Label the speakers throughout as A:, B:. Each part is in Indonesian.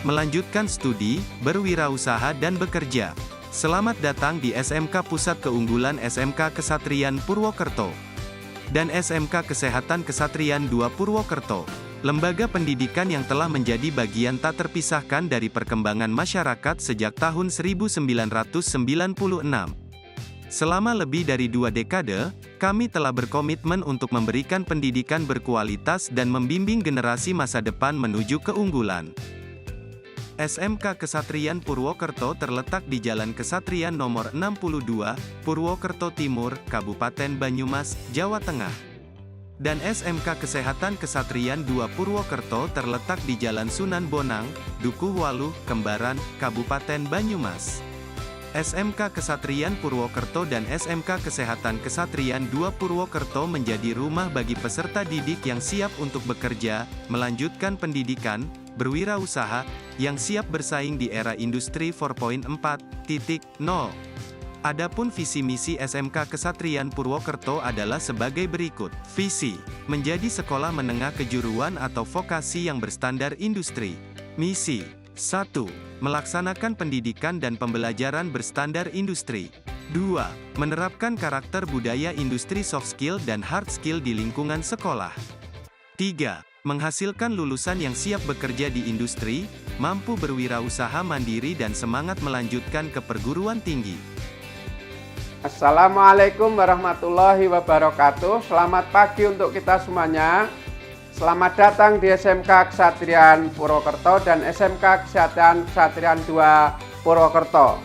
A: melanjutkan studi, berwirausaha dan bekerja. Selamat datang di SMK Pusat Keunggulan SMK Kesatrian Purwokerto dan SMK Kesehatan Kesatrian II Purwokerto. Lembaga pendidikan yang telah menjadi bagian tak terpisahkan dari perkembangan masyarakat sejak tahun 1996. Selama lebih dari 2 dekade, kami telah berkomitmen untuk memberikan pendidikan berkualitas dan membimbing generasi masa depan menuju keunggulan. SMK Kesatrian Purwokerto terletak di Jalan Kesatrian nomor 62, Purwokerto Timur, Kabupaten Banyumas, Jawa Tengah. Dan SMK Kesehatan Kesatrian II Purwokerto terletak di Jalan Sunan Bonang, Dukuh Waluh, Kembaran, Kabupaten Banyumas. SMK Kesatrian Purwokerto dan SMK Kesehatan Kesatrian II Purwokerto menjadi rumah bagi peserta didik yang siap untuk bekerja, melanjutkan pendidikan, berwirausaha, yang siap bersaing di era industri 4.0. Adapun visi misi SMK Kesatrian Purwokerto adalah sebagai berikut. Visi: menjadi sekolah menengah kejuruan atau vokasi yang berstandar industri. Misi: 1. Melaksanakan pendidikan dan pembelajaran berstandar industri. 2. Menerapkan karakter budaya industri soft skill dan hard skill di lingkungan sekolah. 3. Menghasilkan lulusan yang siap bekerja di industri, mampu berwirausaha mandiri dan semangat melanjutkan ke perguruan tinggi.
B: Assalamualaikum warahmatullahi wabarakatuh. Selamat pagi untuk kita semuanya. Selamat datang di SMK Kesatrian Purwokerto dan SMK Kesehatan Kesatrian II Purwokerto.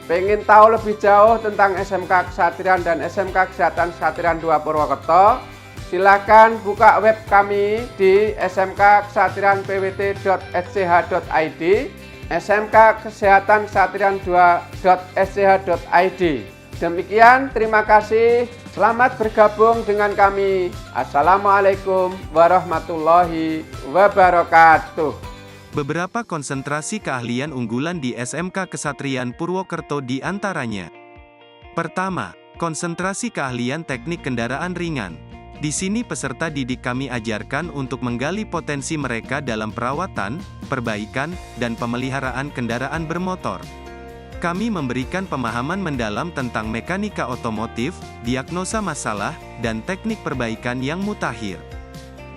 B: Pengen tahu lebih jauh tentang SMK Kesatrian dan SMK Kesehatan Kesatrian II Purwokerto? Silakan buka web kami di smkkesatrianpwt.sch.id, smkkesehatankesatrian2.sch.id. Demikian, terima kasih. Selamat bergabung dengan kami. Assalamualaikum warahmatullahi wabarakatuh.
A: Beberapa konsentrasi keahlian unggulan di SMK Kesatrian Purwokerto di antaranya. Pertama, konsentrasi keahlian teknik kendaraan ringan. Di sini peserta didik kami ajarkan untuk menggali potensi mereka dalam perawatan, perbaikan, dan pemeliharaan kendaraan bermotor. Kami memberikan pemahaman mendalam tentang mekanika otomotif, diagnosa masalah, dan teknik perbaikan yang mutakhir.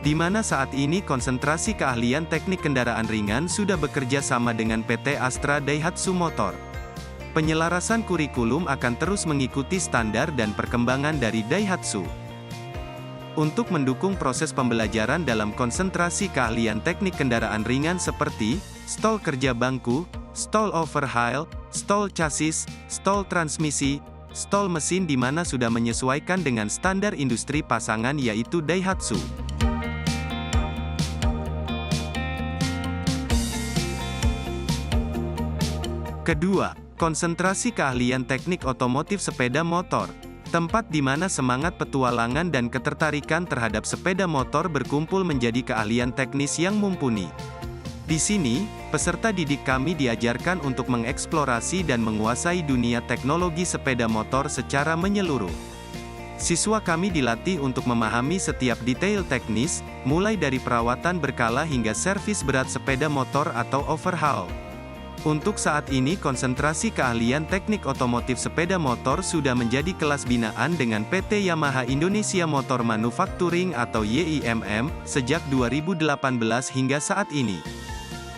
A: Di mana saat ini konsentrasi keahlian teknik kendaraan ringan sudah bekerja sama dengan PT Astra Daihatsu Motor. Penyelarasan kurikulum akan terus mengikuti standar dan perkembangan dari Daihatsu. Untuk mendukung proses pembelajaran dalam konsentrasi keahlian teknik kendaraan ringan seperti stol kerja bangku, stol overhaul, stol chassis, stol transmisi, stol mesin di mana sudah menyesuaikan dengan standar industri pasangan yaitu Daihatsu. Kedua, konsentrasi keahlian teknik otomotif sepeda motor. Tempat di mana semangat petualangan dan ketertarikan terhadap sepeda motor berkumpul menjadi keahlian teknis yang mumpuni. Di sini, peserta didik kami diajarkan untuk mengeksplorasi dan menguasai dunia teknologi sepeda motor secara menyeluruh. Siswa kami dilatih untuk memahami setiap detail teknis, mulai dari perawatan berkala hingga servis berat sepeda motor atau overhaul. Untuk saat ini konsentrasi keahlian teknik otomotif sepeda motor sudah menjadi kelas binaan dengan PT Yamaha Indonesia Motor Manufacturing atau YIMM, sejak 2018 hingga saat ini.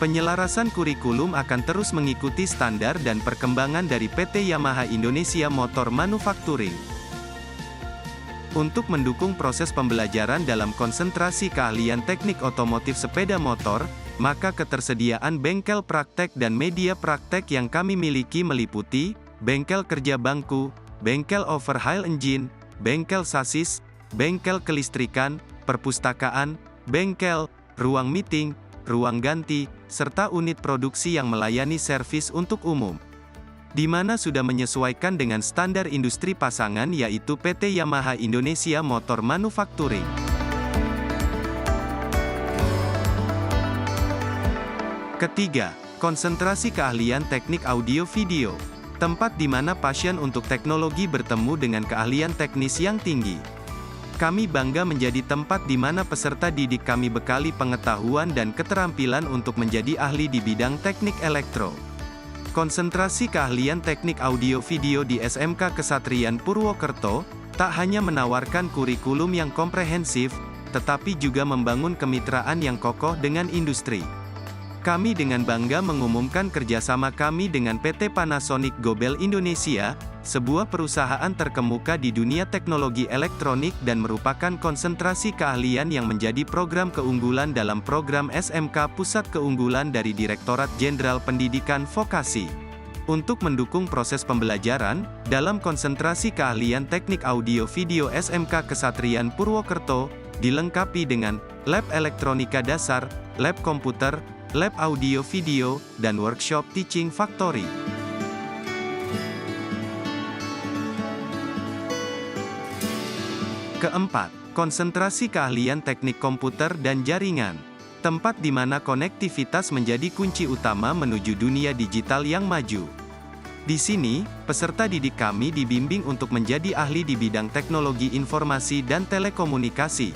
A: Penyelarasan kurikulum akan terus mengikuti standar dan perkembangan dari PT Yamaha Indonesia Motor Manufacturing. Untuk mendukung proses pembelajaran dalam konsentrasi keahlian teknik otomotif sepeda motor, maka ketersediaan bengkel praktek dan media praktek yang kami miliki meliputi bengkel kerja bangku, bengkel overhaul engine, bengkel sasis, bengkel kelistrikan, perpustakaan, bengkel, ruang meeting, ruang ganti, serta unit produksi yang melayani servis untuk umum. Di mana sudah menyesuaikan dengan standar industri pasangan yaitu PT Yamaha Indonesia Motor Manufacturing. Ketiga, konsentrasi keahlian teknik audio-video. Tempat di mana passion untuk teknologi bertemu dengan keahlian teknis yang tinggi. Kami bangga menjadi tempat di mana peserta didik kami bekali pengetahuan dan keterampilan untuk menjadi ahli di bidang teknik elektro. Konsentrasi keahlian teknik audio video di SMK Kesatrian Purwokerto, tak hanya menawarkan kurikulum yang komprehensif, tetapi juga membangun kemitraan yang kokoh dengan industri. Kami dengan bangga mengumumkan kerjasama kami dengan PT Panasonic Gobel Indonesia, sebuah perusahaan terkemuka di dunia teknologi elektronik dan merupakan konsentrasi keahlian yang menjadi program keunggulan dalam program SMK Pusat Keunggulan dari Direktorat Jenderal Pendidikan Vokasi. Untuk mendukung proses pembelajaran, dalam konsentrasi keahlian teknik audio video SMK Kesatrian Purwokerto, dilengkapi dengan lab elektronika dasar, lab komputer, lab audio video, dan workshop teaching factory. Keempat, konsentrasi keahlian teknik komputer dan jaringan. Tempat di mana konektivitas menjadi kunci utama menuju dunia digital yang maju. Di sini, peserta didik kami dibimbing untuk menjadi ahli di bidang teknologi informasi dan telekomunikasi.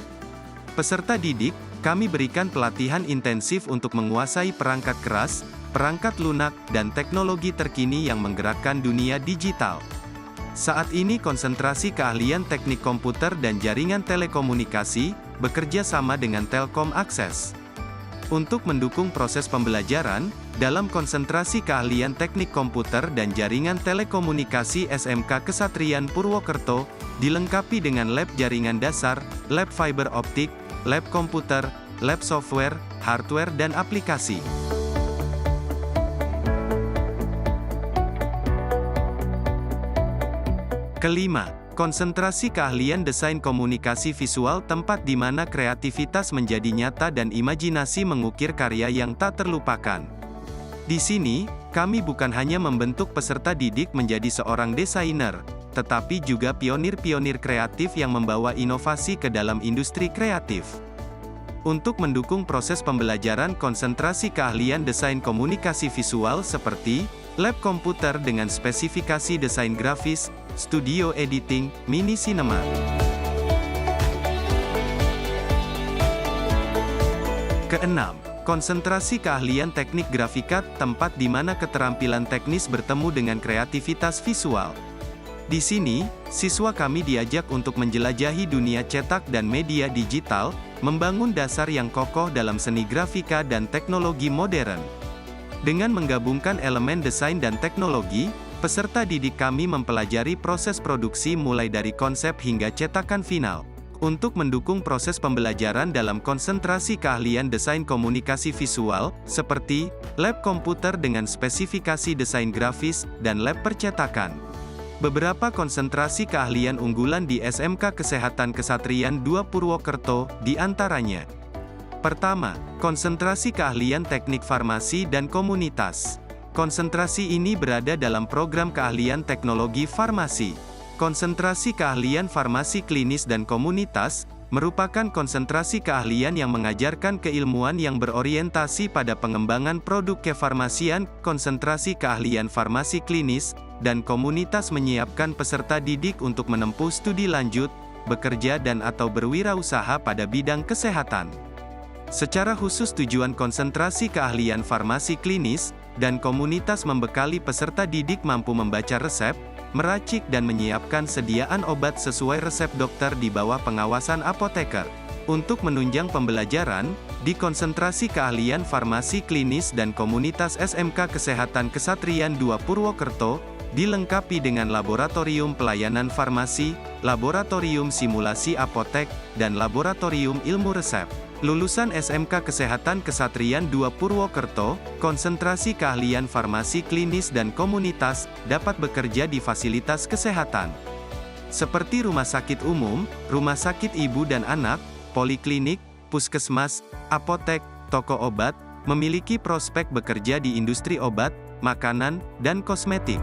A: Peserta didik kami berikan pelatihan intensif untuk menguasai perangkat keras, perangkat lunak, dan teknologi terkini yang menggerakkan dunia digital. Saat ini konsentrasi keahlian teknik komputer dan jaringan telekomunikasi, bekerja sama dengan Telkom Akses. Untuk mendukung proses pembelajaran, dalam konsentrasi keahlian teknik komputer dan jaringan telekomunikasi SMK Kesatrian Purwokerto, dilengkapi dengan lab jaringan dasar, lab fiber optik, lab komputer, lab software, hardware dan aplikasi. Kelima, konsentrasi keahlian desain komunikasi visual, tempat di mana kreativitas menjadi nyata dan imajinasi mengukir karya yang tak terlupakan. Di sini, kami bukan hanya membentuk peserta didik menjadi seorang desainer, tetapi juga pionir-pionir kreatif yang membawa inovasi ke dalam industri kreatif. Untuk mendukung proses pembelajaran konsentrasi keahlian desain komunikasi visual seperti lab komputer dengan spesifikasi desain grafis, studio editing, mini cinema. Keenam, konsentrasi keahlian teknik grafika, tempat di mana keterampilan teknis bertemu dengan kreativitas visual. Di sini, siswa kami diajak untuk menjelajahi dunia cetak dan media digital, membangun dasar yang kokoh dalam seni grafika dan teknologi modern. Dengan menggabungkan elemen desain dan teknologi, peserta didik kami mempelajari proses produksi mulai dari konsep hingga cetakan final. Untuk mendukung proses pembelajaran dalam konsentrasi keahlian desain komunikasi visual, seperti lab komputer dengan spesifikasi desain grafis, dan lab percetakan. Beberapa konsentrasi keahlian unggulan di SMK Kesehatan Kesatrian II Purwokerto, di antaranya. Pertama, konsentrasi keahlian teknik farmasi dan komunitas. Konsentrasi ini berada dalam program keahlian teknologi farmasi. Konsentrasi keahlian farmasi klinis dan komunitas, merupakan konsentrasi keahlian yang mengajarkan keilmuan yang berorientasi pada pengembangan produk kefarmasian. Konsentrasi keahlian farmasi klinis dan komunitas menyiapkan peserta didik untuk menempuh studi lanjut, bekerja dan/atau berwirausaha pada bidang kesehatan. Secara khusus tujuan konsentrasi keahlian farmasi klinis dan komunitas membekali peserta didik mampu membaca resep, meracik dan menyiapkan sediaan obat sesuai resep dokter di bawah pengawasan apoteker. Untuk menunjang pembelajaran, di konsentrasi keahlian farmasi klinis dan komunitas SMK Kesehatan Kesatrian II Purwokerto, dilengkapi dengan laboratorium pelayanan farmasi, laboratorium simulasi apotek, dan laboratorium ilmu resep. Lulusan SMK Kesehatan Kesatrian II Purwokerto, konsentrasi keahlian farmasi klinis dan komunitas, dapat bekerja di fasilitas kesehatan seperti rumah sakit umum, rumah sakit ibu dan anak, poliklinik, puskesmas, apotek, toko obat, memiliki prospek bekerja di industri obat, makanan, dan kosmetik.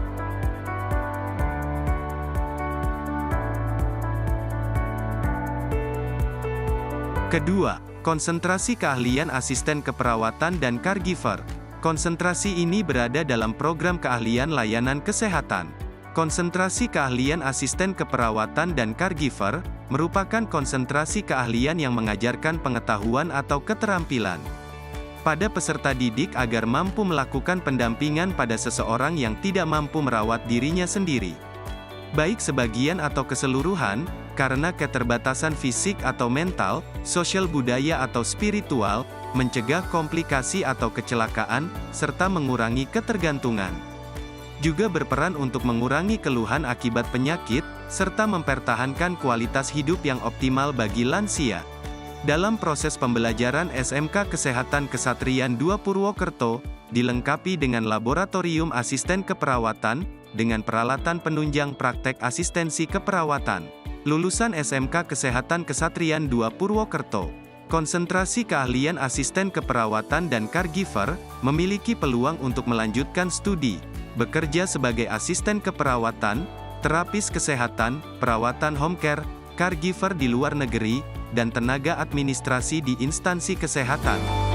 A: Kedua, konsentrasi keahlian asisten keperawatan dan caregiver. Konsentrasi ini berada dalam program keahlian layanan kesehatan. Konsentrasi keahlian asisten keperawatan dan caregiver, merupakan konsentrasi keahlian yang mengajarkan pengetahuan atau keterampilan pada peserta didik agar mampu melakukan pendampingan pada seseorang yang tidak mampu merawat dirinya sendiri. Baik sebagian atau keseluruhan, karena keterbatasan fisik atau mental, sosial budaya atau spiritual, mencegah komplikasi atau kecelakaan, serta mengurangi ketergantungan. Juga berperan untuk mengurangi keluhan akibat penyakit, serta mempertahankan kualitas hidup yang optimal bagi lansia. Dalam proses pembelajaran SMK Kesehatan Kesatrian II Purwokerto, dilengkapi dengan laboratorium asisten keperawatan, dengan peralatan penunjang praktek asistensi keperawatan. Lulusan SMK Kesehatan Kesatrian II Purwokerto, konsentrasi keahlian asisten keperawatan dan caregiver, memiliki peluang untuk melanjutkan studi, bekerja sebagai asisten keperawatan, terapis kesehatan, perawatan home care, caregiver di luar negeri, dan tenaga administrasi di instansi kesehatan.